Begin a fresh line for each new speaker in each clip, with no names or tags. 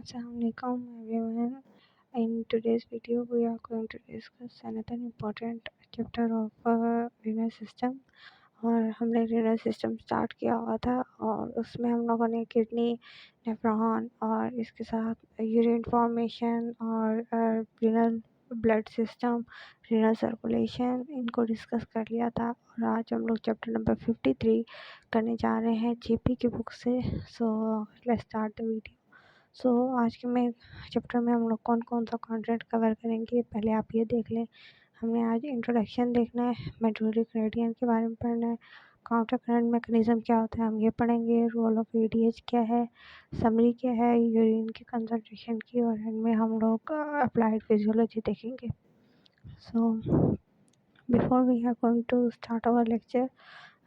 Assalamualaikum everyone. In today's video, we are going to discuss another important chapter of renal system. और हमने renal system start किया हुआ था और उसमें हम लोगों ने किडनी, नेफ्रॉन और इसके साथ यूरिन फॉर्मेशन और renal blood system, renal circulation इनको डिस्कस कर लिया था। और आज हम लोग चैप्टर नंबर 53 करने जा रहे हैं जेपी की बुक से। So let's start the video. आज के में चैप्टर में हम लोग कौन कौन सा कंटेंट कवर करेंगे, पहले आप ये देख लें। हमने आज इंट्रोडक्शन देखना है, मेडुलरी ग्रेडियंट के बारे में पढ़ना है, काउंटर करंट मैकेनिज्म क्या होता है हम ये पढ़ेंगे, रोल ऑफ एडीएच क्या है, समरी क्या है यूरिन की कंसंट्रेशन की, और एंड में हम लोग अप्लाइड फिजियोलॉजी देखेंगे। So before we are going to start our lecture,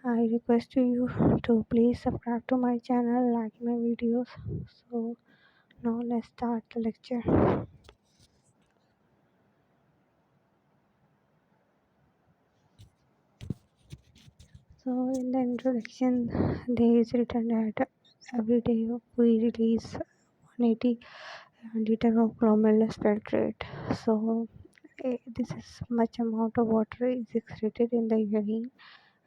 I request you to please subscribe to my channel, like my videos. So now let's start the lecture. So in the introduction, there is written that every day we release 180 liter of glomerulus filtrate. So this is much amount of water is excreted in the urine,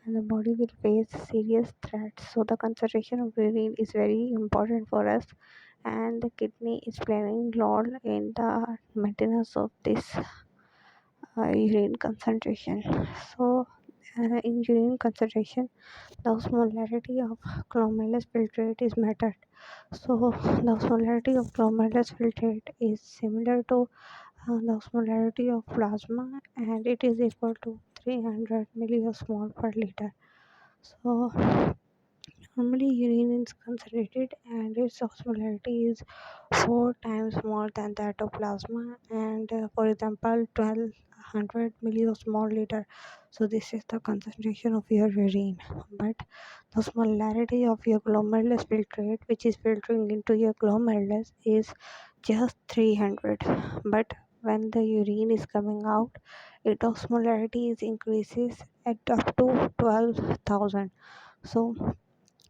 and the body will face serious threats. So the concentration of urine is very important for us, and the kidney is playing role in the maintenance of this urine concentration. So in urine concentration, the osmolarity of glomerulus filtrate is measured. So the osmolarity of glomerulus filtrate is similar to the osmolarity of plasma, and it is equal to 300 milliosmol per liter. So normally urine is concentrated and its osmolarity is 4 times more than that of plasma, and for example 1200 milliosmol liter. So this is the concentration of your urine, but the osmolarity of your glomerulus filtrate, which is filtering into your glomerulus, is just 300. But when the urine is coming out, its osmolarity is increases at up to 12,000. So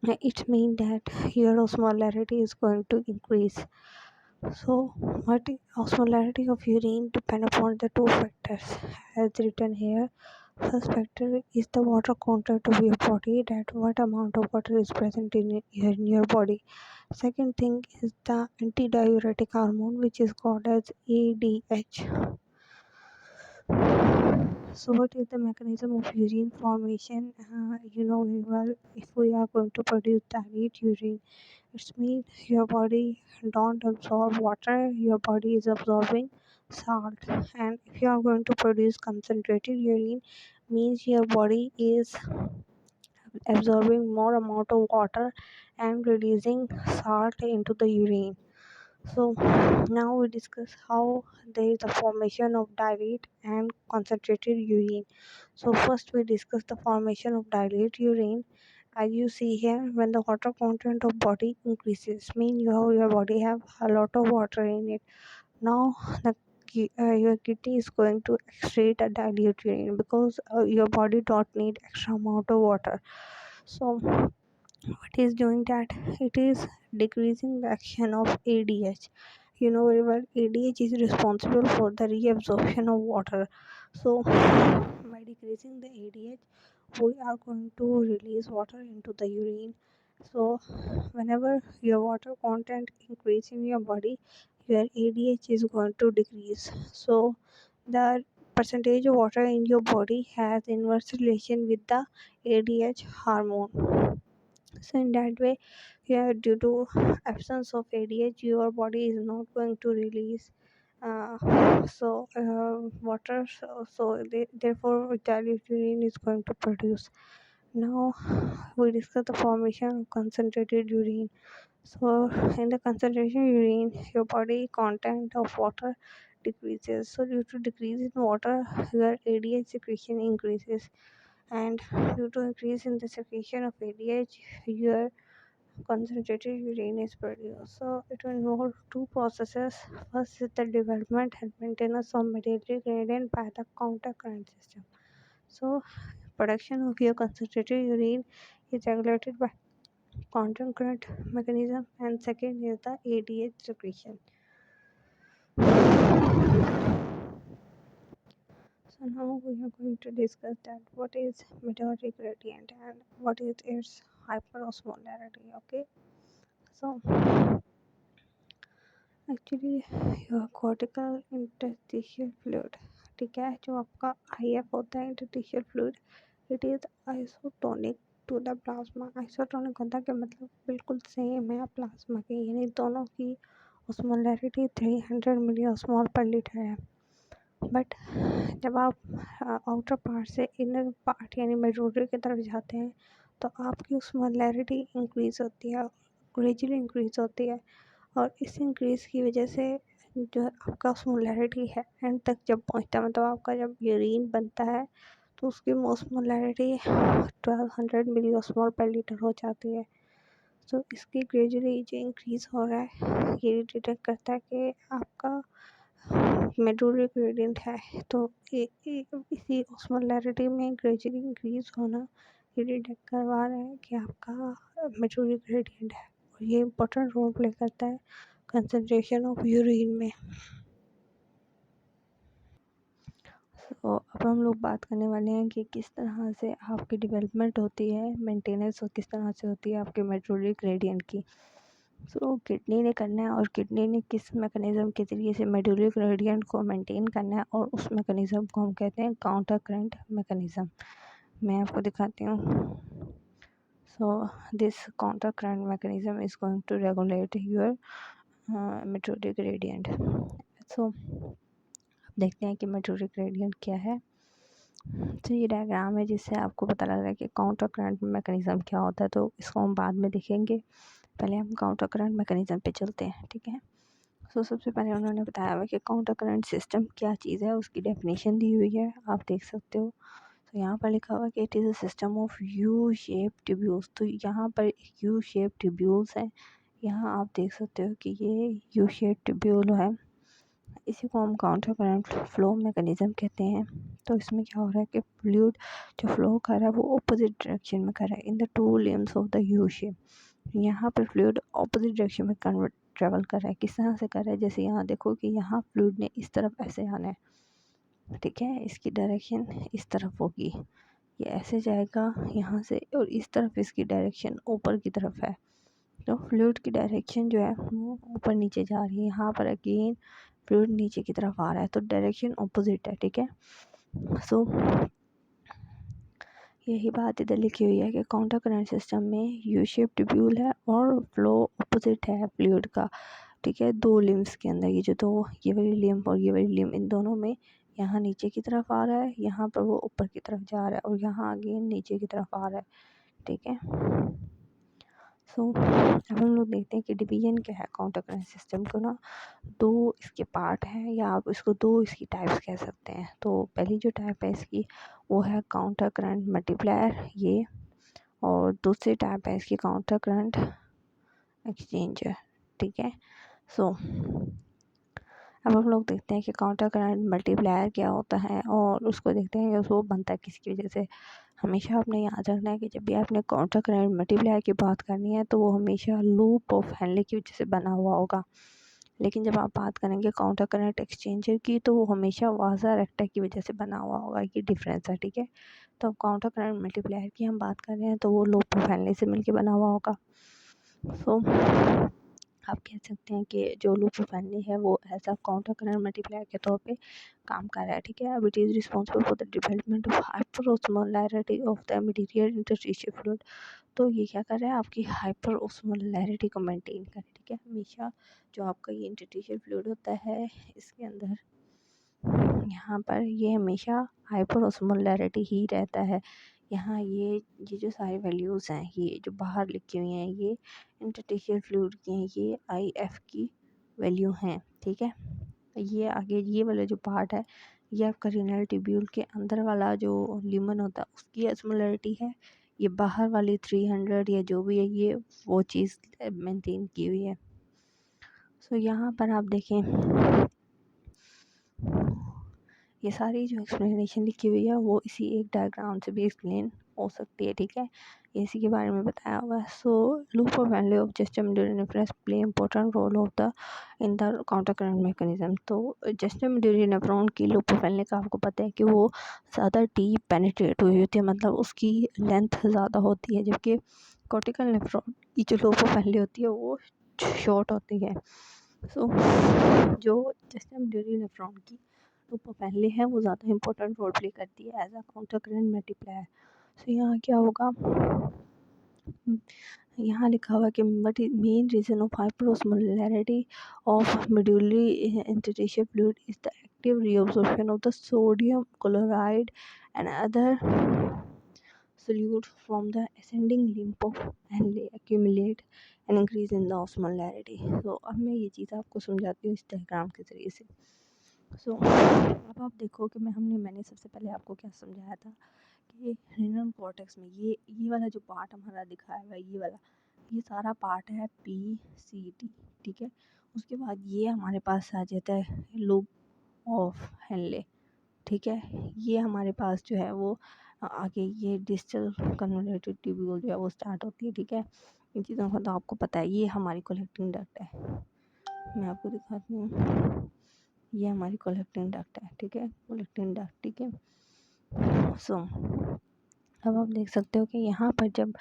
it means that your osmolarity is going to increase. So what osmolarity of urine depend upon the two factors as written here. First factor is the water content of your body, that what amount of water is present in your body. Second thing is the antidiuretic hormone, which is called as ADH. So what is the mechanism of urine formation? You know very well, if we are going to produce dilute urine, it means your body don't absorb water, your body is absorbing salt. And if you are going to produce concentrated urine, means your body is absorbing more amount of water and releasing salt into the urine. So now we discuss how there is a formation of dilute and concentrated urine. So first we discuss the formation of dilute urine. As you see here, when the water content of body increases, mean your body have a lot of water in it. Now your kidney is going to excrete a dilute urine because your body don't need extra amount of water. So what is doing that? It is decreasing the action of ADH. You know very well, ADH is responsible for the reabsorption of water. So by decreasing the ADH, we are going to release water into the urine. So whenever your water content increase in your body, your ADH is going to decrease. So the percentage of water in your body has inverse relation with the ADH hormone. So in that way, yeah, due to absence of ADH, your body is not going to release water. Therefore, dilute urine is going to produce. Now we discuss the formation of concentrated urine. So in the concentration urine, your body content of water decreases. So due to decrease in water, your ADH secretion increases, and due to increase in the secretion of ADH, your concentrated urine is produced. So it will involve two processes. First is the development and maintenance of medullary gradient by the counter current system. So production of your concentrated urine is regulated by quantum current mechanism, and second is the ADH secretion. So now we are going to discuss that what is meteoric gradient and what is its hyperosmolarity. Okay, so actually your cortical interstitial fluid, ठीक है, जो आपका IF होता है interstitial fluid, it is isotonic to the plasma. Isotonic होता है कि मतलब बिल्कुल सेम है प्लाज्मा के, यानी दोनों की ऑस्मोलैरिटी 300 मिली ऑस्मोल पर लीटर है। बट जब आप आउटर पार्ट से इनर पार्ट यानी मेडुलरी की तरफ जाते हैं तो आपकी ऑस्मोलैरिटी इंक्रीज़ होती है, ग्रेजुअली इंक्रीज़ होती है, और इस इंक्रीज़ की वजह से जो आपका ऑस्मोलैरिटी है एंड तक जब पहुंचता है, मतलब आपका जब यूरिन बनता है तो उसकी ऑस्मोलैरिटी 1200 मिली ऑस्मोल पर लीटर हो जाती है। तो इसकी ग्रेजुअली जो इंक्रीज़ हो रहा है ये डिटेक्ट करता है कि आपका मेडुलरी ग्रेडियंट है, तो इसी ऑस्मोलैरिटी में ग्रेजुअली इंक्रीज़ होना ये डिटेक्ट करवा रहा है कि आपका मेडुलरी ग्रेडियंट है, और ये इम्पोर्टेंट रोल प्ले करता है कंसंट्रेशन ऑफ यूरिन में। तो अब हम लोग बात करने वाले हैं कि किस तरह से आपकी डेवलपमेंट होती है, मेंटेनेंस और किस तरह से होती है आपके मेडुलरी ग्रेडियंट की। सो किडनी ने करना है, और किडनी ने किस मैकेनिज़्म के ज़रिए से मेडुलरी ग्रेडियंट को मेंटेन करना है, और उस मैकेनिज़्म को हम कहते हैं काउंटर करंट मैकेनिज़्म। मैं आपको दिखाती हूँ। So this counter current mechanism is going to regulate your medullary gradient. सो देखते हैं कि मेडुलरी ग्रेडियंट क्या है। तो ये डायग्राम है जिससे आपको पता लग रहा है कि काउंटर करंट मैकेनिज़्म क्या होता है, तो इसको हम बाद में देखेंगे। पहले हम काउंटर करंट मैकेनिज़्म पे चलते हैं, ठीक है। सो सबसे पहले उन्होंने बताया हुआ कि काउंटर करंट सिस्टम क्या चीज़ है, उसकी डेफिनेशन दी हुई है, आप देख सकते हो। तो यहाँ पर लिखा हुआ है कि it is a system of U shape tubules. तो यहाँ पर यू शेप ट्यूब्यूल्स हैं, यहाँ आप देख सकते हो कि ये यू शेप ट्यूब्यूल है, इसी को हम काउंटर करंट फ्लो मैकेनिज़्म कहते हैं। तो इसमें क्या हो रहा है कि फ्लूइड जो फ्लो कर रहा है वो अपोजिट डायरेक्शन में कर रहा है in the two limbs of the U shape. यहाँ पर फ्लूइड अपोजिट डायरेक्शन में ट्रेवल कर रहा है। किस तरह से कर रहा है, जैसे यहाँ देखो कि यहाँ फ्लूइड ने इस तरफ ऐसे आना है, ठीक है, इसकी डायरेक्शन इस तरफ होगी, ये ऐसे जाएगा यहाँ से, और इस तरफ इसकी डायरेक्शन ऊपर की तरफ है। तो फ्लूइड की डायरेक्शन जो है वो ऊपर नीचे जा रही है, यहाँ पर अगेन फ्लूइड नीचे की तरफ आ रहा है, तो डायरेक्शन ऑपोजिट है, ठीक है। सो यही बात इधर लिखी हुई है कि काउंटर करंट सिस्टम में यू शेप ट्यूब्यूल है और फ्लो ऑपोजिट है फ्लूइड का, ठीक है, दो लिम्स के अंदर। ये जो दो, ये वाली लिम और ये वाली लिम, इन दोनों में यहाँ नीचे की तरफ आ रहा है, यहाँ पर वो ऊपर की तरफ जा रहा है, और यहाँ अगेन नीचे की तरफ आ रहा है, ठीक है। सो अब हम लोग देखते हैं कि डिवीजन क्या है काउंटर करंट सिस्टम को ना। दो इसके पार्ट हैं, या आप इसको दो इसकी टाइप्स कह सकते हैं। तो पहली जो टाइप है इसकी वो है काउंटर करंट मल्टीप्लायर ये, और दूसरी टाइप है इसकी काउंटर करंट एक्सचेंजर, ठीक है। सो अब हम लोग देखते हैं कि काउंटर करंट मल्टीप्लायर क्या होता है, और उसको देखते हैं कि उसको बनता है किसकी वजह से। हमेशा आपने याद रखना है कि जब भी आपने काउंटर करंट मल्टीप्लायर की बात करनी है तो वो हमेशा लूप ऑफ हेनले की वजह से बना हुआ होगा। लेकिन जब आप बात करेंगे काउंटर करंट एक्सचेंजर की तो वो हमेशा वाजा रेक्टर की वजह से बना हुआ होगा, ये डिफरेंस है, ठीक है। तो काउंटर करंट मल्टीप्लायर की हम बात कर रहे हैं तो वो लूप ऑफ हेनले से मिलकर बना हुआ होगा। सो आप कह सकते हैं कि जो लूप ऑफ हेनले है वो ऐसा काउंटर करंट मल्टीप्लायर के तौर पे काम कर रहा है, ठीक है। अब it is responsible for the development of hyperosmolarity of the material interstitial fluid. तो ये क्या कर रहा है, आपकी हाइपरऑस्मोलैरिटी को मेंटेन कर रहा है, ठीक है। हमेशा जो आपका ये इंटरस्टिशियल फ्लूइड होता है इसके अंदर यहाँ पर ये हमेशा हाइपरऑस्मोलैरिटी ही रहता है। यहाँ ये जो सारी वैल्यूज़ हैं, ये जो बाहर लिखी हुई हैं, ये इंटरस्टिशियल फ्लूइड की हैं, ये IF की वैल्यू हैं, ठीक है। ये आगे ये वाला जो पार्ट है ये आपका रीनल ट्यूब्यूल के अंदर वाला जो ल्यूमन होता है उसकी ऑस्मोलैरिटी है। ये बाहर वाली 300 या जो भी है ये वो चीज़ मेंटेन की हुई है। सो यहाँ पर आप देखें ये सारी जो एक्सप्लेनेशन लिखी हुई है वो इसी एक डायग्राम से भी एक्सप्लेन हो सकती है, ठीक है। इसी के बारे में बताया हुआ है। So loop of value of जस्टम ड्यूरिंग nephron play important role of the in the counter current mechanism. तो जस्टम ड्यूरिंग नेफ्रॉन की लूप ऑफ वैल्यू का आपको पता है कि वो ज़्यादा डीप पेनिट्रेट हुई होती है, मतलब उसकी लेंथ ज़्यादा होती है, जबकि कॉर्टिकल नेफ्रॉन की जो लूप ऑफ वैल्यू होती है वो शॉर्ट होती है। सो जो जस्टम ड्यूरिंग नेफ्रॉन की लूप ऑफ वैल्यू है वो ज़्यादा इंपॉर्टेंट रोल प्ले करती है as a counter current multiplier. So यहाँ क्या होगा, यहाँ लिखा हुआ है कि but main reason of hyperosmolarity of medullary interstitial fluid is the active reabsorption of the sodium chloride and other solute from the ascending limb of and accumulate and increase in the osmolarity। तो अब मैं ये चीज़ आपको समझाती हूँ इस diagram के ज़रिए से। सो अब आप देखो कि मैंने सबसे पहले आपको क्या समझाया था कि रेनल कॉर्टेक्स में ये वाला जो पार्ट हमारा दिखाया हुआ है, ये वाला, ये सारा पार्ट है PCT, ठीक है। उसके बाद ये हमारे पास आ जाता है लूप ऑफ हेनले, ठीक है। ये हमारे पास जो है वो आगे ये डिस्टल कन्वोल्यूटेड ट्यूब्यूल जो है वो स्टार्ट होती है, ठीक है। इन चीज़ों का तो आपको पता है। ये हमारी कलेक्टिंग डक्ट है, मैं आपको दिखाती हूँ। ये हमारी कलेक्टिंग डक्ट है, ठीक है, कलेक्टिंग डक्ट, ठीक है। सो अब आप देख सकते हो कि यहाँ पर जब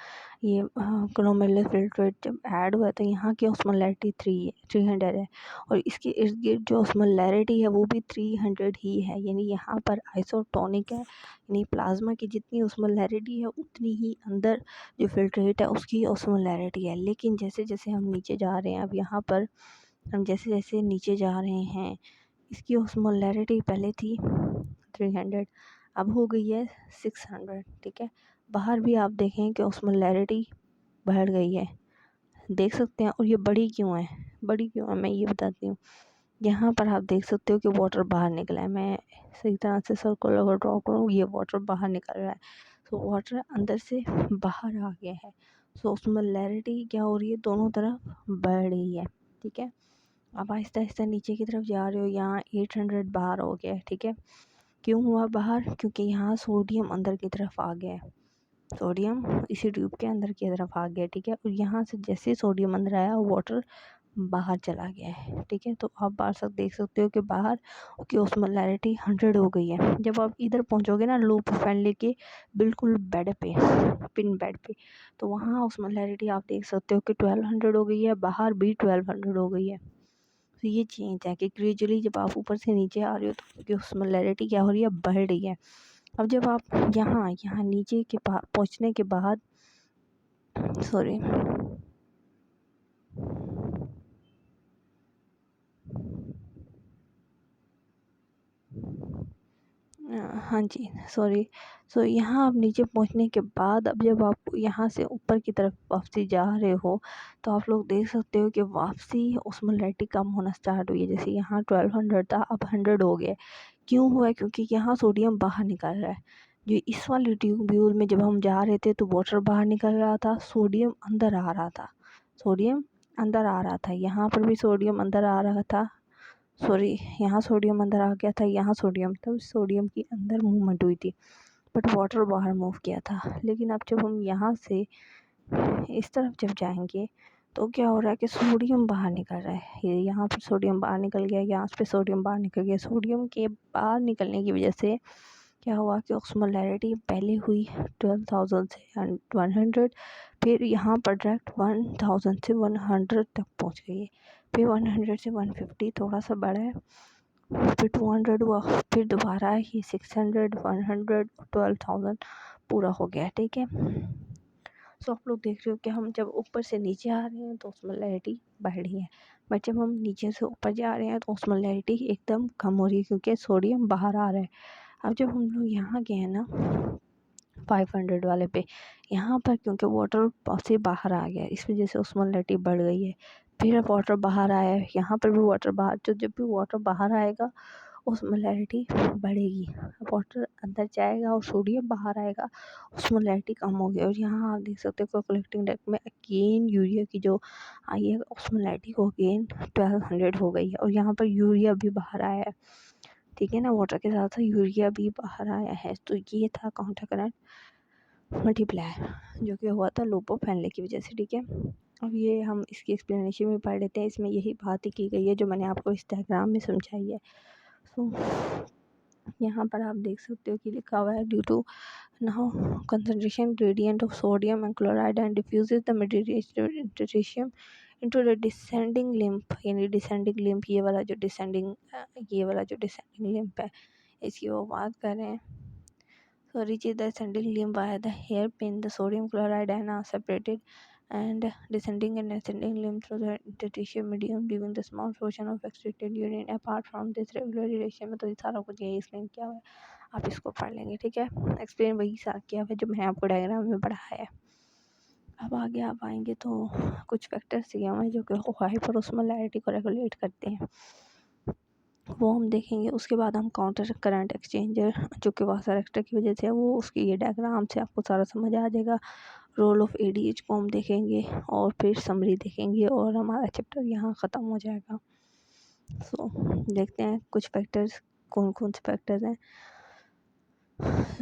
ये ग्लोमेरुलर फिल्ट्रेट जब ऐड हुआ तो यहाँ की ऑस्मोलैरिटी 300 है, और इसके इर्द गिर्द जो ऑस्मोलैरिटी है वो भी 300 ही है। यानी यहाँ पर आइसोटोनिक है, यानी प्लाज्मा की जितनी ऑस्मोलैरिटी है उतनी ही अंदर जो फिल्ट्रेट है उसकी ऑस्मोलैरिटी है। लेकिन जैसे जैसे हम नीचे जा रहे हैं, अब यहाँ पर हम जैसे जैसे नीचे जा रहे हैं, इसकी ऑस्मोलैरिटी पहले थी 300, अब हो गई है 600, ठीक है। बाहर भी आप देखें कि ऑस्मोलैरिटी बढ़ गई है, देख सकते हैं। और ये बड़ी क्यों है मैं ये बताती हूँ। यहाँ पर आप देख सकते हो कि वाटर बाहर निकला है। मैं सही तरह से सर्कल अगर ड्रॉ करूँ, ये वाटर बाहर निकल रहा है। सो वाटर अंदर से बाहर आ गया है। सो ऑस्मोलैरिटी क्या हो रही है, दोनों तरफ बढ़ रही है, ठीक है। अब आहिस्ता आहिस्ता नीचे की तरफ जा रहे हो, यहाँ 800 बाहर हो गया है, ठीक है। क्यों हुआ बाहर, क्योंकि यहाँ सोडियम अंदर की तरफ आ गया है, सोडियम इसी ट्यूब के अंदर की तरफ आ गया, ठीक है। और यहाँ से जैसे सोडियम अंदर आया वाटर बाहर चला गया है, ठीक है। तो आप बाहर सब देख सकते हो कि बाहर की ऑस्मोलैरिटी 100 हो गई है। जब आप इधर पहुँचोगे ना लूप फैन लेके बिल्कुल बेड पे, पिन बेड पे, तो वहाँ ऑस्मोलैरिटी आप देख सकते हो कि 1200 हो गई है, बाहर भी 1200 हो गई है। तो ये चेंज है कि ग्रेजुअली जब आप ऊपर से नीचे आ रहे हो तो आपकी ऑस्मोलैरिटी क्या हो रही है, बढ़ रही है। अब जब आप यहाँ नीचे के पहुँचने के बाद सॉरी हाँ जी सॉरी। सो यहाँ आप नीचे पहुँचने के बाद अब जब आप यहाँ से ऊपर की तरफ वापसी जा रहे हो तो आप लोग देख सकते हो कि वापसी ऑस्मोलैरिटी कम होना स्टार्ट हुई है। जैसे यहाँ 1200 था, अब 100 हो गया। क्यों हुआ है, क्योंकि यहाँ सोडियम बाहर निकल रहा है। जो इस वाले ट्यूब्यूल में जब हम जा रहे थे तो वाटर बाहर निकल रहा था, सोडियम अंदर आ रहा था, सोडियम अंदर आ रहा था। यहाँ पर भी सोडियम अंदर आ रहा था, सॉरी यहाँ सोडियम अंदर आ गया था, यहाँ सोडियम था, उस सोडियम की अंदर मूवमेंट हुई थी, बट वाटर बाहर मूव किया था। लेकिन अब जब हम यहाँ से इस तरफ जब जाएंगे तो क्या हो रहा है कि सोडियम बाहर निकल रहा है। ये यहाँ पर सोडियम बाहर निकल गया, यहाँ पे सोडियम बाहर निकल गया। सोडियम के बाहर निकलने की वजह से क्या हुआ कि ऑस्मोलैरिटी पहले हुई 12,000 से 100, फिर यहाँ पर डायरेक्ट 1,000 से 100 तक पहुँच गई है। फिर 100 से 150 थोड़ा सा बढ़ा है, फिर 200 हुआ, फिर दोबारा ही 600, 100, 12,000 पूरा हो गया, ठीक है। सो आप लोग देख रहे हो कि हम जब ऊपर से नीचे आ रहे हैं तो ऑस्मोलैरिटी बढ़ रही है, बट जब हम नीचे से ऊपर जा रहे हैं तो ऑस्मोलैरिटी एकदम कम हो रही है, क्योंकि सोडियम बाहर आ रहा है। अब जब हम लोग यहाँ गए ना 500 वाले पे, यहाँ पर क्योंकि वाटर से बाहर आ गया इस वजह से ऑस्मोलैरिटी बढ़ गई है। फिर वाटर बाहर आया है, यहाँ पर भी वाटर बाहर, तो जब भी वाटर बाहर आएगा ऑस्मोलैरिटी बढ़ेगी। वाटर अंदर जाएगा और सोडियम बाहर आएगा, ऑस्मोलैरिटी कम हो गई। और यहाँ आप देख सकते हो कलेक्टिंग डेक में अगेन यूरिया की जो आई है ऑस्मोलैरिटी को अगेन 1200 हो गई है, और यहाँ पर यूरिया भी बाहर आया है, ठीक है ना। वाटर के साथ साथ यूरिया भी बाहर आया है। तो ये था काउंटर करंट मल्टीप्लाई जो कि हुआ था लूप ऑफ हेनले की वजह से, ठीक है। अब ये हम इसकी एक्सप्लेनेशन में पढ़ लेते हैं। इसमें यही बात ही की गई है जो मैंने आपको इस डायग्राम में समझाई है। सो यहाँ पर आप देख सकते हो कि लिखा हुआ है due to now concentration gradient of sodium and chloride and diffuses the material into the descending limb, यानी डिसेंडिंग लिम्फ ये वाला जो डिसेंडिंग लिम्फ है इसकी वो बात कर रहे हैं। So reach the ascending limb via the hairpin. The sodium chloride ion are separated and descending and ascending limb through the interstitial medium, leaving the small portion of excreted urine. Apart from this regular relation में तो ये सारा कुछ यही explain किया हुआ है, आप इसको पढ़ लेंगे, ठीक है। एक्सप्लेन वही सारा किया हुआ है जो मैंने आपको डायग्राम में पढ़ाया है। अब आगे आप आएंगे तो कुछ फैक्टर्स दिए हुए हैं जो कि हाइपरोस्मोलैरिटी को रेगुलेट करते हैं, वो हम देखेंगे। उसके बाद हम काउंटर करंट एक्सचेंजर जो कि वाटर एक्टर की वजह से है, वो उसकी ये डायग्राम से आपको सारा समझ आ जाएगा। रोल ऑफ एडीएच को हम देखेंगे और फिर समरी देखेंगे और हमारा चैप्टर यहाँ ख़त्म हो जाएगा। सो देखते हैं कुछ फैक्टर्स कौन कौन से फैक्टर्स हैं।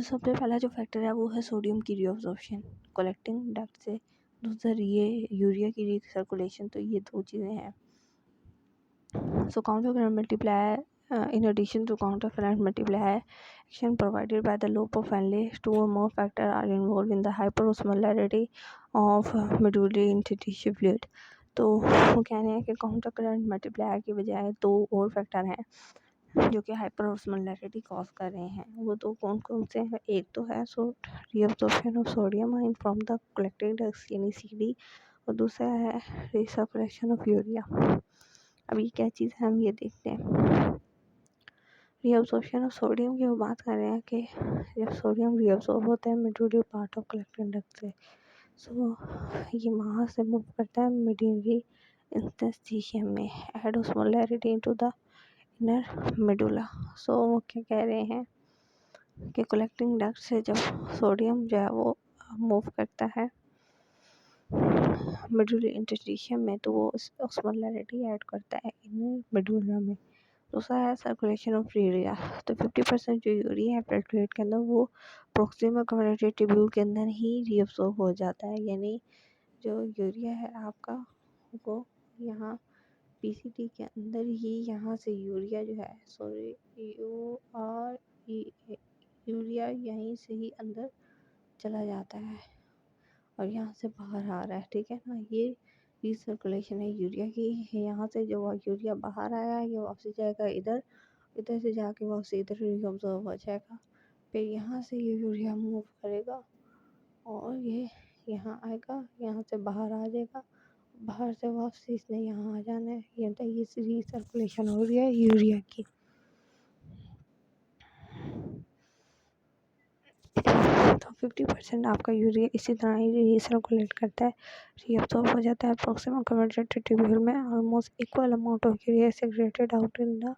सबसे पहला जो फैक्टर है वो है सोडियम की रीअब्जॉर्प्शन कलेक्टिंग डक्ट से, दूसरा ये यूरिया की रीसर्कुलेशन। तो ये दो चीज़ें हैं। So countercurrent multiplier, in addition to countercurrent multiplier action provided by the loop of Henle, two or more factors are involved in the hyperosmolarity of medullary interstitial fluid. तो वो कह रहे हैं कि काउंटर करंट मल्टीप्लायर की बजाय दो और फैक्टर हैं जो कि हाइपरओस्मोलैरिटी कॉज कर रहे हैं। वो दो कौन कौन से हैं? एक तो है reabsorption of sodium ion from the collecting ducts यानी CD, और दूसरा है रिसर्कुलेशन ऑफ यूरिया। अब ये क्या चीज़ है हम ये देखते हैं। रीअब्जॉर्प्शन ऑफ सोडियम की वो बात कर रहे हैं कि जब सोडियम रीअब्जॉर्ब होता है medullary part of collecting duct से, सो ये वहाँ से मूव करता है मेडुलरी इंटरस्टिशियम में, add osmolarity into the inner medulla. So वो क्या कह रहे हैं कि कलेक्टिंग डक्ट से जब सोडियम जो है वो मूव करता है मेडुलरी इंटरस्टिशियम में, तो वो ऑस्मोलैरिटी ऐड करता है इनर मेडुला में। दूसरा है सर्कुलेशन ऑफ यूरिया। तो 50% जो यूरिया है पेट्रोलेट के अंदर वो प्रोक्सिमल कम्युनिटी ट्यूब्यूल के अंदर ही रीअब्सॉर्ब हो जाता है, यानी जो यूरिया है आपका वो यहाँ PCT के अंदर ही यहाँ से यूरिया जो है यूरिया यहीं से ही अंदर चला जाता है और यहाँ से बाहर आ रहा है, ठीक है ना। ये रिसर्कुलेशन है यूरिया की। यहाँ से जो यूरिया बाहर आया है ये वापस जाएगा इधर, इधर से जाके वापस इधर रीअब्सॉर्ब हो जाएगा। फिर यहाँ से ये यूरिया मूव करेगा और ये यहाँ आएगा, यहाँ से बाहर आ जाएगा, बाहर से वापस इसने यहाँ आ जाना है। ये रिसर्कुलेशन हो रही है यूरिया की। तो 50% आपका यूरिया इसी तरह ही रिसर्कुलेट करता है, रीअब्सॉर्ब हो जाता है प्रोक्सिमल कम्युनिटी ट्यूब्यूल में। Almost equal amount of urea secreted out in the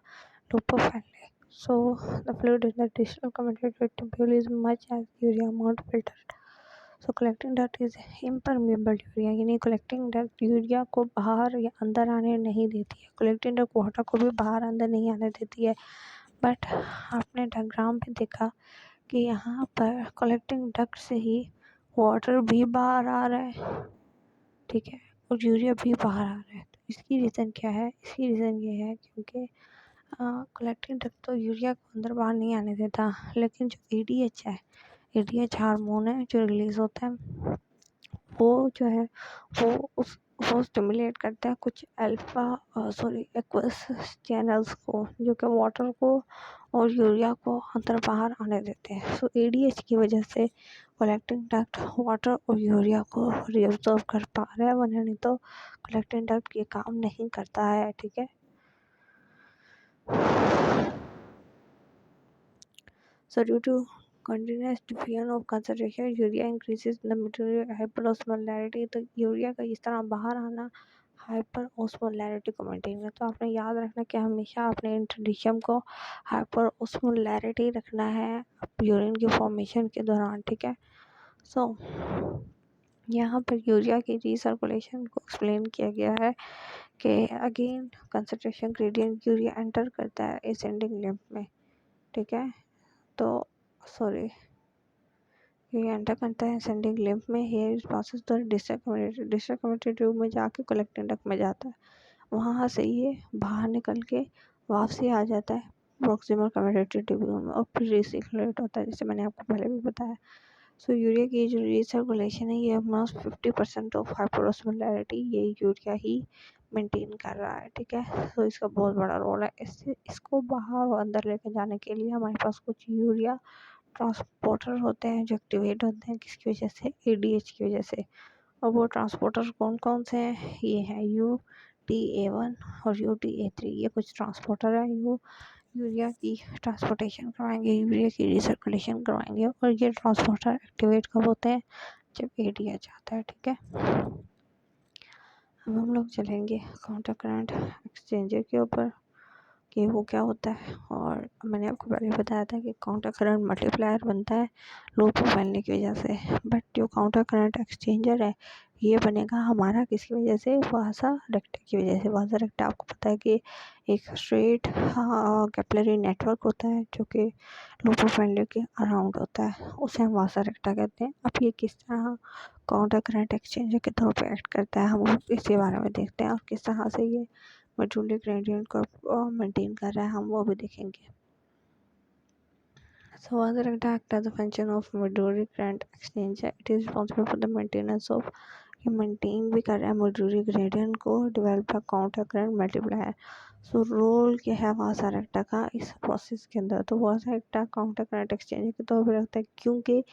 loop of Henle. So the fluid in the distal communicated tubule is much as urea amount filtered. So collecting duct is impermeable urea, यानी collecting duct urea को बाहर या अंदर आने नहीं देती है। collecting duct water को भी बाहर अंदर नहीं आने देती है। बट आपने डायग्राम में देखा कि यहाँ पर collecting duct से ही वाटर भी बाहर आ रहा है, ठीक है, और यूरिया भी बाहर आ रहा है। तो इसकी रीज़न क्या है? इसकी रीज़न ये है क्योंकि कलेक्टिंग डक्ट तो यूरिया को अंदर बाहर नहीं आने देता, लेकिन जो ADH है, ADH हार्मोन है जो रिलीज़ होता है, वो जो है वो स्टिमुलेट करता है कुछ एक्वस चैनल्स को जो कि वाटर को और यूरिया को अंदर बाहर आने देते हैं। सो ADH की वजह से कलेक्टिंग डक्ट वाटर और यूरिया को रीअब्सॉर्ब कर पा रहा है, वरना नहीं तो कलेक्टिंग डक्ट ये काम नहीं करता है, ठीक है। So due to continuous diffusion of concentration, urea increases the material hyperosmolarity। तो यूरिया का इस तरह बाहर आना हाइपरओस्मोलैरिटी को मेंटेन करता। तो आपने याद रखना कि हमेशा अपने इंटरडिशियम को हाइपरओस्मोलैरिटी रखना है यूरिन की फॉर्मेशन के दौरान, ठीक है। सो यहाँ पर यूरिया की रीसर्कुलेशन को एक्सप्लेन किया गया है कि again concentration gradient urea enter करता है असेंडिंग लिम्फ में, ठीक है। तो ये एंटर करता है असेंडिंग लिम्फ में, here is passes the distal community tube में जाके कलेक्टिंग डक्ट में जाता है, वहाँ से ये बाहर निकल के वापसी आ जाता है प्रॉक्सिमल कम्युनिटी ट्यूब्यूल में और फिर रिसर्कुलेट होता है, जैसे मैंने आपको पहले भी बताया। सो यूरिया की जो रिसर्कुलेशन है ये ऑलमोस्ट 50% ऑफ हाइपोस्मोलैरिटी ये यूरिया ही मेंटेन कर रहा है, ठीक है। सो इसका बहुत बड़ा रोल है, इसको बाहर और अंदर लेके जाने के लिए हमारे पास कुछ यूरिया ट्रांसपोर्टर होते हैं जो एक्टिवेट होते हैं, किसकी वजह से, एडीएच की वजह से। और वो ट्रांसपोर्टर कौन कौन से हैं, ये है UTA1 और UTA3, ये कुछ ट्रांसपोर्टर है। यूरिया की ट्रांसपोर्टेशन करवाएंगे, यूरिया की रिसर्कुलेशन करवाएंगे, और ये ट्रांसपोर्टर एक्टिवेट कब होते हैं, जब एडीएच आता है, ठीक है। अब हम लोग चलेंगे काउंटर करंट एक्सचेंजर के ऊपर कि वो क्या होता है। और मैंने आपको पहले बताया था कि काउंटर करंट मल्टीप्लायर बनता है लो प्रोफाइल की वजह से, बट जो काउंटर करंट एक्सचेंजर है ये बनेगा हमारा किसकी वजह से, वासा रेक्टा की वजह से। वासा रेक्टा आपको पता है कि एक स्ट्रेट कैपिलरी नेटवर्क होता है जो कि लो प्रोफाइल के अराउंड होता है, उसे हम वासा रेक्टा कहते हैं। अब ये किस तरह काउंटर करंट एक्सचेंजर के तौर पर एक्ट करता है हम लोग इसके बारे में देखते हैं, और किस तरह से ये मजूली ग्रेडियंट को मेंटेन कर रहा है हम वो भी देखेंगे। So other act as a function of Muduri current exchanger, it is responsible for the maintenance of ये मेंटेन भी कर रहा है मजूरी ग्रेडियंट को, डेवलप है counter current multiplier. So role क्या है वासारेक्टा का इस प्रोसेस के अंदर, तो वासारेक्टा काउंटर करंट एक्सचेंजर के तौर पर रखता है क्योंकि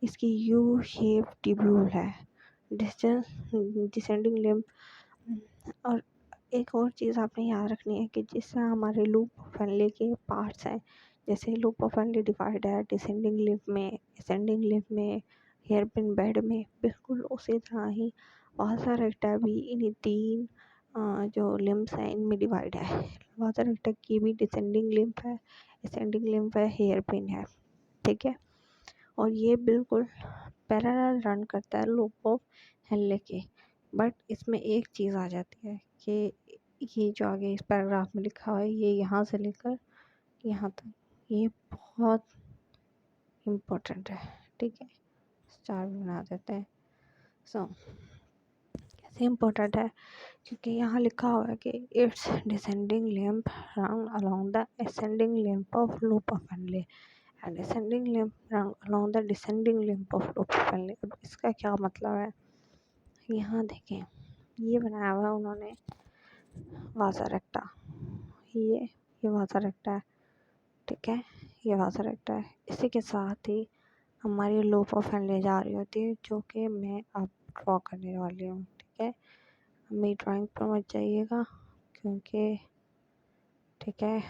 इसकी यू शेप ट्यूब्यूल है, डिसेंडिंग लिम्फ। और एक और चीज़ आपने याद रखनी है कि जिससे हमारे लूप फैमिली के पार्ट्स हैं, जैसे लूप ऑफ फैमिली डिवाइड है डिसेंडिंग लिम्फ में, असेंडिंग लिम्फ में, हेयर पिन बेड में, बिल्कुल उसी तरह ही वासा रेक्टा भी इन्हीं तीन जो लिम्फ्स हैं इनमें डिवाइड है। वासा रेक्टा की भी डिसेंडिंग लिम्फ है, असेंडिंग लिम्फ है, हेयर पिन है, ठीक है। और ये बिल्कुल पैरेलल रन करता है लूप ऑफ हेनले के। बट इसमें एक चीज़ आ जाती है कि ये जो आगे इस पैराग्राफ में लिखा हुआ है ये यहाँ से लेकर यहाँ तक ये बहुत इम्पोर्टेंट है, ठीक है। स्टार बना देते हैं। सो कैसे इम्पोर्टेंट है, क्योंकि यहाँ लिखा हुआ है कि it's descending lymph run along the ascending lymph of loop of Henle and ascending lymph run along the descending lymph of loop of Henle. अब इसका क्या मतलब है, यहाँ देखें ये बनाया हुआ है उन्होंने वासा रेक्टा, ये वासा रेक्टा है, ठीक है, ये वासा रेक्टा है। इसी के साथ ही हमारी लूप ऑफ हेनले जा रही होती है जो कि मैं अब ड्रॉ करने वाली हूँ, ठीक है। मेरी ड्राइंग पर मत जाइएगा क्योंकि, ठीक है,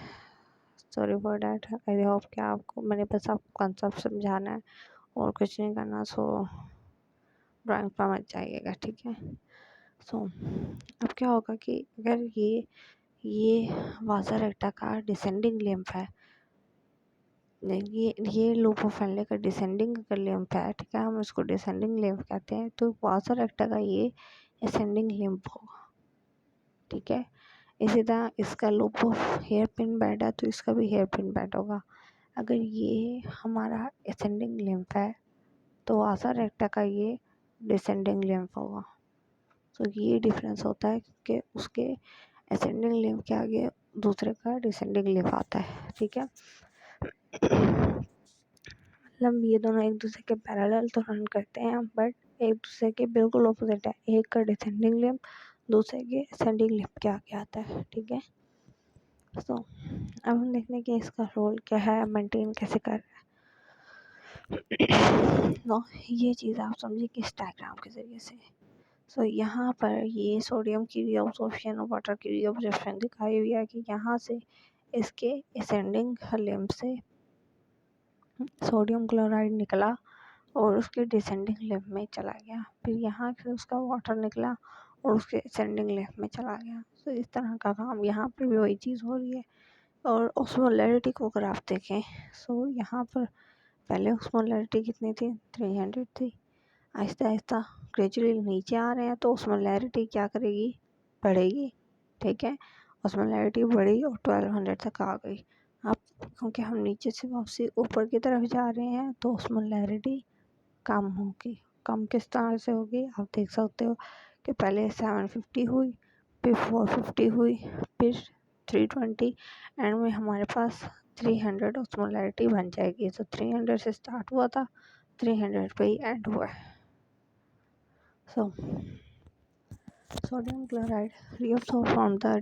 sorry for that. I hope कि आपको मैंने बस आपको कॉन्सेप्ट समझाना है और कुछ नहीं करना, सो ड्राइंग पर मत जाइएगा, ठीक है। सो अब क्या होगा कि अगर ये वासा रेक्टा का डिसेंडिंग लिम्फ है, ये लूप ऑफ हेनले का डिसेंडिंग का लिम्फ है, ठीक है, हम इसको डिसेंडिंग लिम्फ कहते हैं। तो वासा रेक्टा का ये असेंडिंग लिम्फ होगा, ठीक है। इसी तरह इसका loop of hairpin bed है तो इसका भी हेयर पिन बेड होगा। अगर ये हमारा असेंडिंग लिम्फ है तो वासा रेक्टा का ये डिसेंडिंग लिम्फ होगा। तो ये डिफरेंस होता है कि उसके असेंडिंग लिम्फ के आगे दूसरे का डिसेंडिंग लिम्फ आता है, ठीक है। मतलब ये दोनों एक दूसरे के पैरेलल तो रन करते हैं बट एक दूसरे के बिल्कुल ऑपोजिट है, एक का डिसेंडिंग लिम्फ दूसरे के असेंडिंग लिम्फ के आगे आता है, ठीक है। सो अब हम देखते हैं कि इसका रोल क्या है, मेंटेन कैसे कर रहा है। तो ये चीज़ आप समझिए कि इस डायग्राम के ज़रिए से। सो यहाँ पर ये सोडियम की रीअब्जॉर्प्शन और वाटर की रीअब्जॉर्प्शन दिखाई हुई है कि यहाँ से इसके असेंडिंग लिम्फ से सोडियम क्लोराइड निकला और उसके डिसेंडिंग लिम्फ में चला गया, फिर यहाँ से उसका वाटर निकला और उसके असेंडिंग लिम्फ में चला गया। तो इस तरह का काम यहाँ पर भी वही चीज़ हो रही है। और ऑस्मोलैरिटी को अगर आप देखें सो यहाँ पर पहले ऑस्मोलैरिटी कितनी थी, 300 थी। आहिस्ता आहिस्ता ग्रेजुअली नीचे आ रहे हैं तो ऑस्मोलैरिटी क्या करेगी, बढ़ेगी, ठीक है। ऑस्मोलैरिटी बढ़ी और 1200 तक आ गई। अब क्योंकि हम नीचे से वापसी ऊपर की तरफ जा रहे हैं तो ऑस्मोलैरिटी कम किस तरह से होगी आप देख सकते हो कि पहले 750 हुई, फिर 450 हुई, फिर 320, एंड में हमारे पास 300 ऑस्मोलैरिटी बन जाएगी। तो 300 से स्टार्ट हुआ था, 300 पे ही एंड हुआ है। सो sodium chloride reabsorbs from the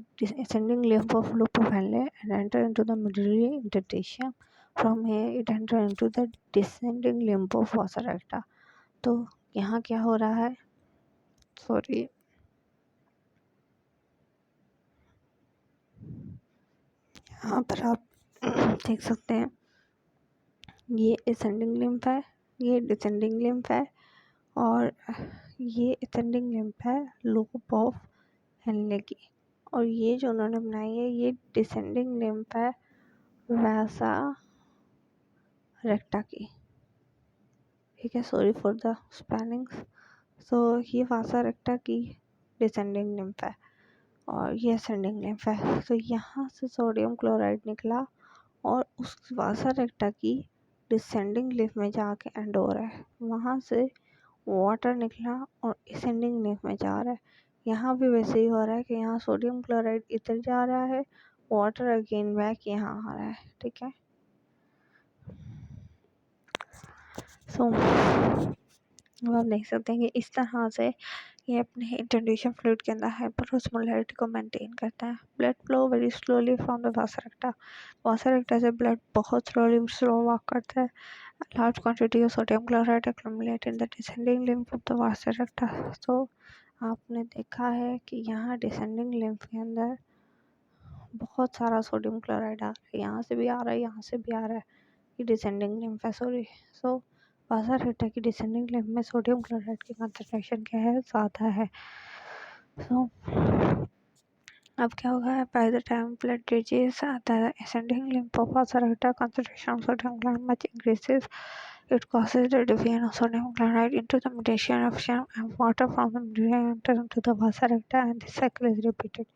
ascending limb of Lopopelli and enter into the medullary interstitium. From here it enter into the descending limb of vasa recta. तो यहाँ क्या हो रहा है, सॉरी, यहाँ पर आप देख सकते हैं ये ascending लिम्फ है, ये descending लिम्फ है, और ये ascending लिम्फ है लोब ऑफ हेनले की, और ये जो उन्होंने बनाई है ये डिसेंडिंग लिम्फ है वैसा रेक्टा की। ठीक है, सॉरी फॉर द स्पेलिंग्स। सो ये वासा रेक्टा की डिसेंडिंग लिम्फ है और ये असेंडिंग लिम्फ है। तो यहाँ से सोडियम क्लोराइड निकला और उस वासा रेक्टा की डिसेंडिंग लिम्फ में जाके एंड हो रहा है, वहाँ से वाटर निकला और असेंडिंग लिम्फ में जा रहा है। यहाँ भी वैसे ही हो रहा है कि यहाँ सोडियम क्लोराइड इधर जा रहा है, वाटर अगेन बैक यहाँ आ रहा है। ठीक है, सो अब आप देख सकते हैं कि इस तरह से ये अपने इंटरडिशन फ्लूइड के अंदर हाइपरऑस्मोलैरिटी को मेंटेन करता है। Blood flow very slowly from the वासा रेक्टा से ब्लड बहुत स्लो वॉक करता है। Large quantity of sodium chloride accumulate in the descending lymph of the वासा रेक्टा। तो आपने देखा है कि यहाँ डिसेंडिंग लिम्फ के अंदर बहुत सारा सोडियम क्लोराइड आ रहा है, यहाँ से भी आ रहा है, यहाँ से भी आ रहा है। ये डिसेंडिंग लिम्फ है, सॉरी। सो वासा रेक्टा की डिसेंडिंग लिम्फ में सोडियम क्लोराइड की कंसंट्रेशन क्या है, ज़्यादा है। सो अब क्या होगा, by the time blood reaches the ascending limb of vasa recta, concentration of sodium chloride much increases. It causes the diffusion of sodium chloride into the mediation of and water from the mediation enter into the vasa recta and this cycle is repeated.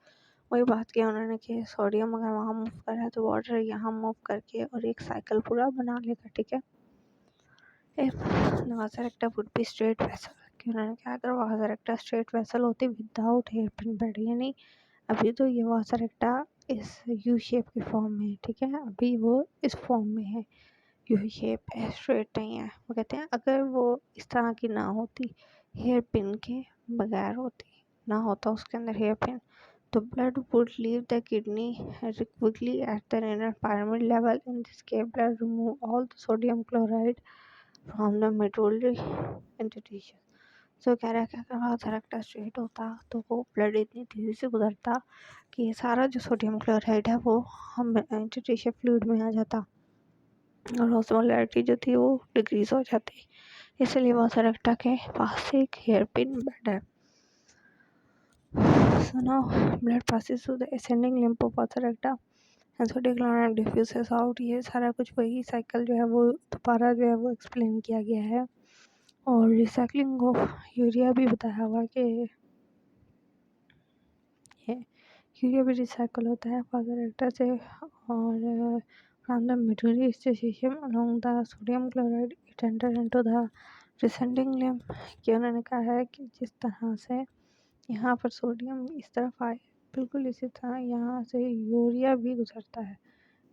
वही बात की उन्होंने कि sodium अगर वहाँ move कर रहा है तो वाटर यहाँ मूव करके और एक साइकिल पूरा बना लेगा। ठीक है, vasa recta would be straight vessel, कि उन्होंने क्या करा, वासा रेक्टा स्ट्रेट वेसल होती विदाउट हेयर पिन बेड, यानी अभी तो ये वासा रेक्टा इस यू शेप के फॉर्म में है। ठीक है, अभी वो इस फॉर्म में है, यू शेप है, स्ट्रेट नहीं है। वो कहते हैं अगर वो इस तरह की ना होती, हेयर पिन के बगैर होती, ना होता उसके अंदर हेयर पिन, तो blood would leave the kidney quickly at the renal pyramid level. In this case, blood remove all the sodium chloride from the medullary interstitium. सो कह रहा है कि अगर वासा रेक्टा स्ट्रेट होता तो वो ब्लड इतनी तेज़ी से गुजरता कि सारा जो सोडियम क्लोराइड है वो हम इंटरस्टिशियल फ्लूइड में आ जाता और ऑस्मोलैरिटी जो थी वो डिक्रीज हो जाती। इसलिए वासा रेक्टा के पास एक हेयर पिन बेड है। So now blood passes through the ascending limb of vasa recta and sodium chloride diffuses out। ये सारा कुछ वही साइकिल जो है वो दोबारा जो है वो एक्सप्लेन किया गया है। और रिसाइकलिंग ऑफ यूरिया भी बताया हुआ कि ये यूरिया भी रिसाइकल होता है वासा रेक्टा से और from the medullary interstitium along the sodium chloride it enter into the descending limb। ये उन्होंने कहा है कि जिस तरह से यहाँ पर सोडियम इस तरफ आए, बिल्कुल इसी तरह यहाँ से यूरिया भी गुजरता है।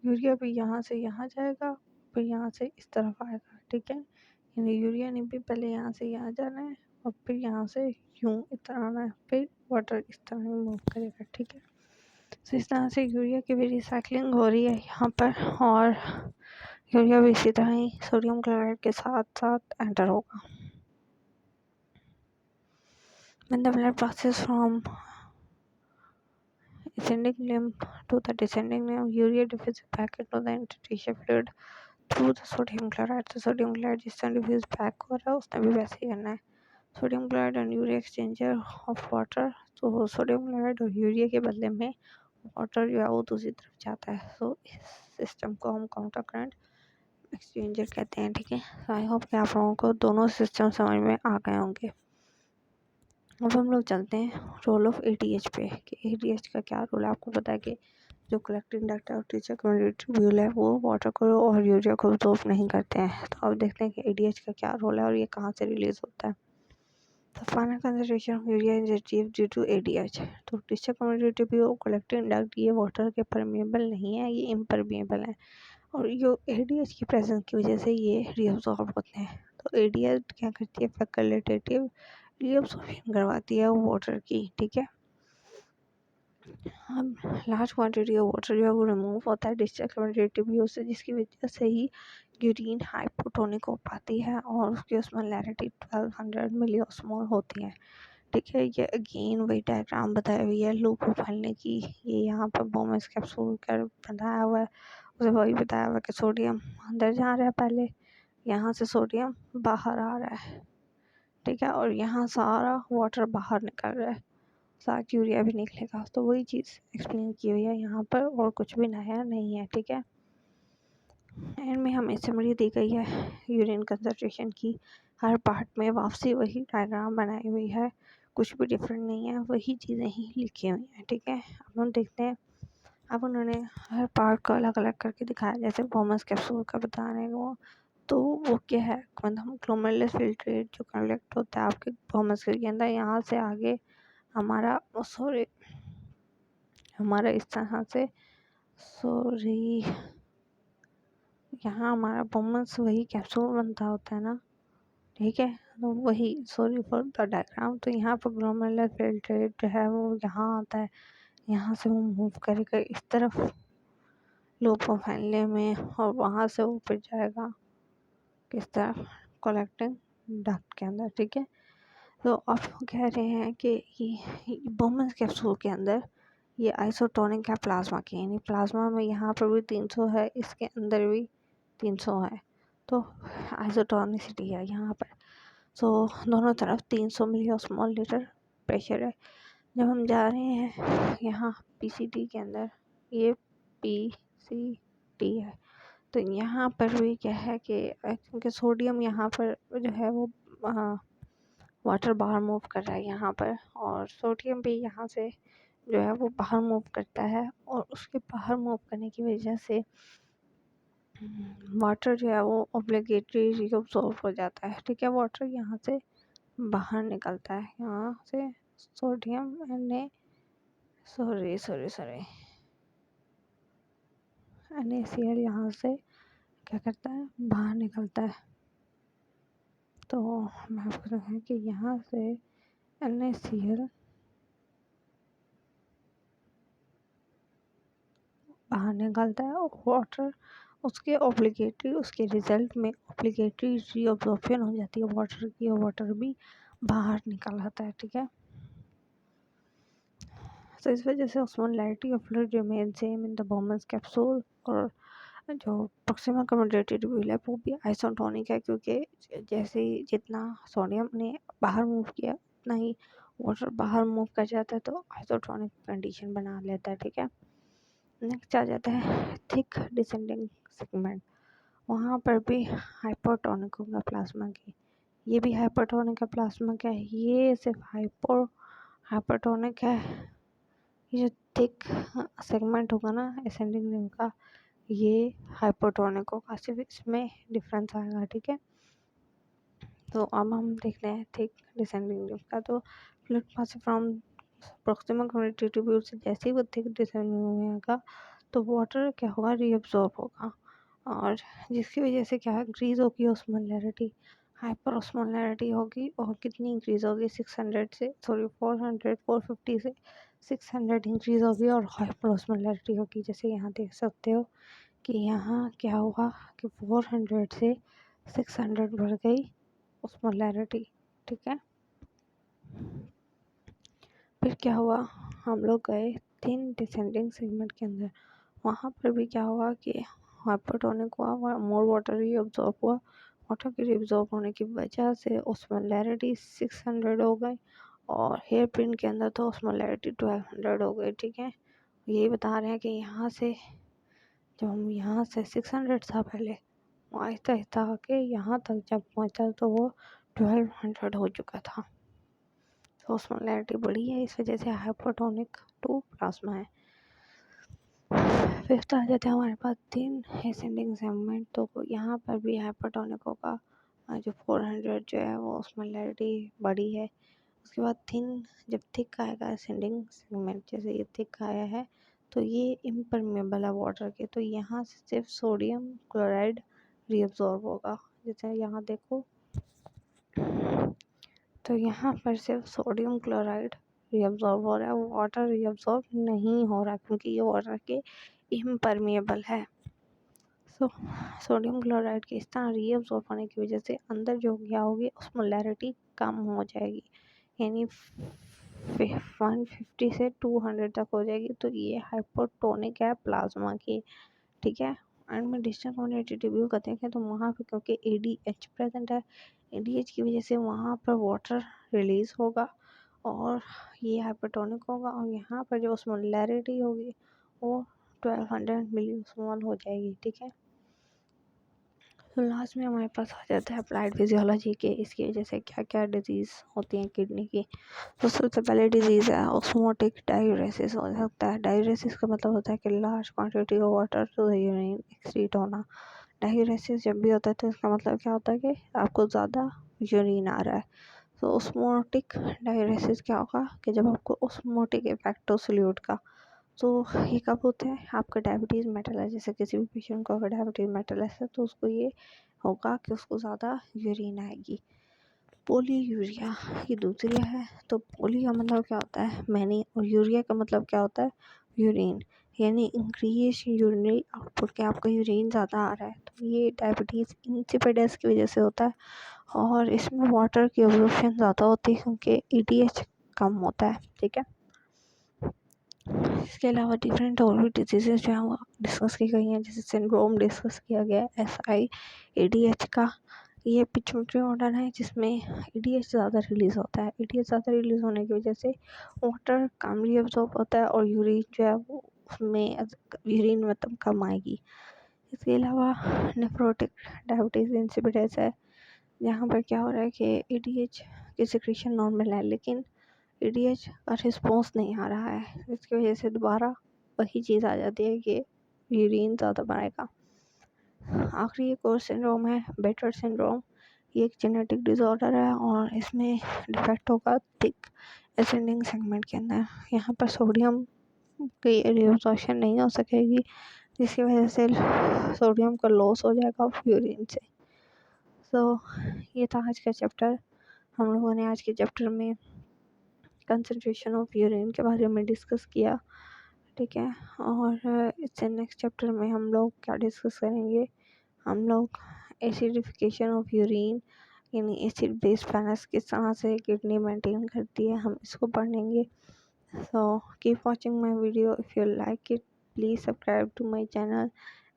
यूरिया भी यहाँ से यहाँ जाएगा, फिर यहाँ से इस तरफ आएगा। ठीक है, यानी यूरिया ने भी पहले यहाँ से यहाँ जाना है और फिर यहाँ से यूँ इस तरह आना है, फिर वाटर इस तरह मूव करेगा। ठीक है, तो इस तरह से यूरिया की भी रिसाइकलिंग हो रही है यहाँ पर और यूरिया भी इसी तरह ही सोडियम क्लोराइड के साथ साथ एंटर होगा। When the blood passes from ascending limb to the descending limb, urea diffuses back into the interstitial fluid through the sodium chloride। तो सोडियम क्लोराइड जिस तरह डिफ्यूज बैक हो रहा है उसने भी वैसे ही करना है। Sodium chloride and urea exchanger of water, तो सोडियम क्लोराइड और यूरिया के बदले में वाटर जो है वो दूसरी तरफ जाता है। सो इस सिस्टम को हम काउंटर करंट एक्सचेंजर कहते हैं। ठीक है, आई होप कि आप लोगों को दोनों सिस्टम समझ में आ गए होंगे। अब हम लोग चलते हैं रोल ऑफ एटीएच पे कि एटीएच का क्या रोल है। आपको पता है कि जो कलेक्टिंग डक्ट और टीचर ट्यूब्यूल है वो वाटर को और यूरिया को अब्जॉर्ब नहीं करते हैं। तो अब देखते हैं कि एडीएच का क्या रोल है और ये कहाँ से रिलीज होता है। तो final concentration of urea is achieved due to ADH. तो टीचर कम्युनिटी ट्यूब्यूल कलेक्टिंग डक्ट ये वाटर के परमेबल नहीं है, ये इम्परमेबल है और ये एडीएच की प्रेजेंस की वजह से ये रीअब्जॉर्ब होते हैं। तो एडीएच क्या करती है, फैकल्टेटिव रीअब्जॉर्प्शन करवाती है वाटर की, ठीक है। अब लार्ज क्वांटिटी ऑफ वाटर जो है वो रिमूव होता है डिस्चार्ज कम्युनिकेटिव यूज से, जिसकी वजह से ही यूरिन हाइपोटोनिक हो पाती है और उसकी ऑस्मोलैरिटी 1200 मिलीऑस्मोल होती है, ठीक है। ये अगेन वही डायग्राम बताई हुई है लूप फैलने की। ये यहाँ पर बोमस कैप्सूल कर बताया हुआ है, उसे वही बताया हुआ है कि सोडियम अंदर जा रहा है, पहले यहाँ से सोडियम बाहर आ रहा है, ठीक है, और यहाँ सारा वाटर बाहर निकल रहा है, साथ यूरिया भी निकलेगा। तो वही चीज़ एक्सप्लेन की हुई है यहाँ पर और कुछ भी नया नहीं है, ठीक है। एंड में हमें समरी दी गई है यूरिन कंसंट्रेशन की, हर पार्ट में वापसी वही डायग्राम बनाई हुई है, कुछ भी डिफरेंट नहीं है, वही चीज़ें ही लिखी हुई हैं, ठीक है। अब हम देखते हैं, अब उन्होंने हर पार्ट को अलग अलग करके दिखाया, जैसे बोमस कैप्सूल का बता रहे हैं वो, तो वो क्या है, मतलब ग्लोमेरुलस फिल्ट्रेट जो कलेक्ट होता है आपके बोमस के अंदर, यहाँ से आगे हमारा सॉरी हमारा इस तरह से सॉरी यहाँ हमारा बोमस वही कैप्सूल बनता होता है ना, ठीक है। तो वही सॉरी फॉर द डायग्राम। तो यहाँ पर ग्लोमेरुलर फिल्ट्रेट जो है वो यहाँ आता है, यहाँ से वो मूव करेगा इस तरफ लूप फैलने में और वहाँ से वो फिर जाएगा किस तरफ, कलेक्टिंग डक्ट के अंदर, ठीक है। तो अब वो कह रहे हैं कि ये बोमस कैप्सूल के अंदर ये आइसोटोनिक है प्लाज्मा की, यानी प्लाज्मा में यहाँ पर भी 300 है, इसके अंदर भी 300 है, तो आइसोटोनिसिटी है यहाँ पर। सो दोनों तरफ 300 मिलीऑस्मोल लीटर प्रेशर है। जब हम जा रहे हैं यहाँ पीसीटी के अंदर, ये पीसीटी है, तो यहाँ पर भी क्या है कि क्योंकि सोडियम यहाँ पर जो है वो वाटर बाहर मूव कर रहा है यहाँ पर, और सोडियम भी यहाँ से जो है वो बाहर मूव करता है, और उसके बाहर मूव करने की वजह से वाटर जो है वो ऑब्लिगेटरी रिअब्सॉर्ब हो जाता है, ठीक है। वाटर यहाँ से बाहर निकलता है, यहाँ से sodium n sorry sorry sorry NaCl यहाँ से क्या करता है, बाहर निकलता है। तो मैं आपको बताऊँ कि यहाँ से NaCl बाहर निकलता है और वाटर उसके ऑब्लिगेटरी, उसके रिजल्ट में ऑब्लिगेटरी रीअब्जॉर्प्शन हो जाती है वाटर की, और वाटर भी बाहर निकल आता है, ठीक है। तो इस वजह से osmolarity of fluid remain same in the Bowman's capsule, और जो प्रॉक्सिमल कम्युनिकेटेड ट्यूब्यूल है वो भी आइसोटोनिक है, क्योंकि जैसे ही जितना सोडियम ने बाहर मूव किया उतना ही वाटर बाहर मूव कर जाता है, तो आइसोटोनिक कंडीशन बना लेता है, ठीक है। नेक्स्ट आ जाता है थिक डिसेंडिंग सेगमेंट, वहाँ पर भी हाइपरटोनिक होगा प्लाज्मा की, ये भी हाइपरटोनिक है प्लाज्मा का, ये सिर्फ हाइपरटोनिक है। ये जो थिक सेगमेंट होगा ना असेंडिंग रिंग का, ये हाइपरटोनिक होगा, सिर्फ इसमें डिफरेंस आएगा, ठीक है। तो अब हम देखते हैं थिक डिसेंडिंग रिंग का। तो fluid pass from proximal community tubule से जैसे ही वो थिक डिसेंडिंग रिंग में आएगा, तो वाटर क्या होगा, रीअब्सॉर्ब होगा, और जिसकी वजह से क्या इंक्रीज होगी ऑस्मोलैरिटी, हाइपर ऑस्मोलैरिटी होगी, और कितनी इंक्रीज होगी 600 से सॉरी 450 से 600 इंक्रीज होगी, और हाइपर ऑस्मोलैरिटी होगी। जैसे यहाँ देख सकते हो कि यहाँ क्या हुआ कि 400 से 600 बढ़ गई ऑस्मोलैरिटी, ठीक है। फिर क्या हुआ, हम लोग गए थिन डिसेंडिंग सेगमेंट के अंदर, वहाँ पर भी क्या हुआ कि हाइपरटोनिक हुआ, मोर वाटर रीअब्सॉर्ब हुआ, वाटर की रीअब्सॉर्ब होने की वजह से ऑस्मोलैरिटी 600 हो गई, और हेयर पिन के अंदर तो ऑस्मोलैरिटी 1200 हो गई, ठीक है। ये बता रहे हैं कि यहाँ से जब हम यहाँ से 600 था पहले, वो आहिस्ता आहिस्ता आके यहाँ तक जब पहुँचा तो वो 1200 हो चुका था। तो ऑस्मोलैरिटी बढ़ी है, इस वजह से हाइपरटोनिक टू प्लाज्मा है। फिफ्थ आ जाते हैं हमारे पास थिन असेंडिंग सेगमेंट। तो यहाँ पर भी हाइपरटोनिक होगा, जो 400 जो है वो ऑस्मोलैरिटी बड़ी है। उसके बाद थिन, जब थिक आएगा असेंडिंग सेगमेंट, जैसे ये थिक आया है तो ये इम्परमेबल है वाटर के, तो यहाँ से सिर्फ सोडियम क्लोराइड रीअब्जॉर्ब होगा। जैसे यहाँ देखो, तो यहाँ पर सिर्फ सोडियम क्लोराइड रीअब्जॉर्ब हो रहा है, वाटर रीअब्जॉर्ब नहीं हो रहा क्योंकि ये वाटर के इम्परमेबल है। सोडियम क्लोराइड के इस तरह रीअब्जॉर्ब होने की वजह से अंदर जो क्या होगी, ऑस्मोलैरिटी कम हो जाएगी, यानी 150 से 200 तक हो जाएगी। तो ये हाइपोटोनिक है प्लाज्मा की, ठीक है। एंड में डिस्टेंस कॉन्टिटिव का देखें तो वहाँ पे क्योंकि ADH प्रेजेंट है, ADH की वजह से वहाँ पर वाटर रिलीज होगा और ये हाइपोटोनिक होगा, और यहाँ पर जो ऑस्मोलैरिटी होगी वो 1200 मिलीमोल हो जाएगी, ठीक है। तो लास्ट में हमारे पास आ जाता है अप्लाइड फिजियोलॉजी के, इसकी वजह से क्या क्या डिजीज़ होती हैं किडनी की। तो सबसे पहले डिजीज़ है ऑस्मोटिक डायूरेसिस हो सकता है। डायूरेसिस का मतलब होता है कि large quantity of water to the urine excrete होना। डायूरेसिस जब भी होता है तो इसका मतलब क्या होता है कि आपको ज़्यादा यूरिन आ रहा है। तो ऑस्मोटिक डायूरेसिस क्या होगा कि जब आपको ऑस्मोटिक इफेक्ट हो सल्यूट का, तो ये कब होता है, आपका डायबिटीज़ मेटल जैसे किसी भी पेशेंट को अगर डायबिटीज़ मेटल है तो उसको ये होगा कि उसको ज़्यादा यूरिन आएगी। पोलीयूरिया ये दूसरी है। तो पोली का मतलब क्या होता है, मैनी, और यूरिया का मतलब क्या होता है, यूरिन, यानी इंक्रीज यूरिनरी आउटपुट के आपका यूरिन ज़्यादा आ रहा है। तो ये डायबिटीज़ इंसिपिडस की वजह से होता है, और इसमें वाटर की एब्जॉर्प्शन ज़्यादा होती है क्योंकि EDH कम होता है, ठीक है। इसके अलावा डिफरेंट और भी डिजीज़ेस जो हैं वो डिस्कस की गई हैं, जैसे सिंड्रोम डिस्कस किया गया है SI-ADH का। ये पिट्यूटरी ऑर्डर है जिसमें EDH ज़्यादा रिलीज़ होता है। EDH ज़्यादा रिलीज़ होने की वजह से वाटर कम रीअब्सॉर्ब होता है और यूरिन जो है वो उसमें यूरिन मतलब कम आएगी। इसके अलावा नेफ्रोटिक डायबिटीज़ इंसिपिडस है, यहाँ पर क्या हो रहा है कि EDH की सिक्रीशन नॉर्मल है लेकिन EDH का रिस्पॉन्स नहीं आ रहा है, इसकी वजह से दोबारा वही चीज़ आ जाती है कि यूरिन ज़्यादा बढ़ेगा। आखिरी एक और सिंड्रोम है बेटर सिंड्रोम। ये एक जेनेटिक डिसऑर्डर है और इसमें डिफेक्ट होगा थिक असेंडिंग सेगमेंट के अंदर। यहाँ पर सोडियम की रिअब्जॉर्प्शन नहीं हो सकेगी, जिसकी वजह से सोडियम का लॉस हो जाएगा यूरिन से। ये था आज का चैप्टर। हम लोगों ने आज के चैप्टर में कंसंट्रेशन ऑफ यूरिन के बारे में डिस्कस किया, ठीक है। और इससे नेक्स्ट चैप्टर में हम लोग क्या डिस्कस करेंगे, हम लोग एसिडिफिकेशन ऑफ यूरिन, यानी एसिड बेस्ड फैनस किस तरह से किडनी मेंटेन करती है, हम इसको पढ़ेंगे। So keep watching my video, if you like it please subscribe to my channel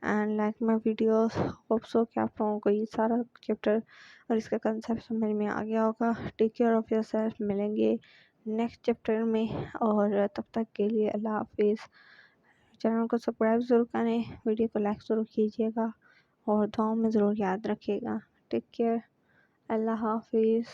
and like my videos. Hope so कि आप लोगों को ये सारा चैप्टर और इसका कंसेप्ट समझ में आ गया होगा। Take care of yourself, मिलेंगे नेक्स्ट चैप्टर में, और तब तक के लिए अल्लाह हाफिज़। चैनल को सब्सक्राइब ज़रूर करें, वीडियो को लाइक ज़रूर कीजिएगा और दुआओं में ज़रूर याद रखिएगा। टेक केयर, अल्लाह हाफिज़।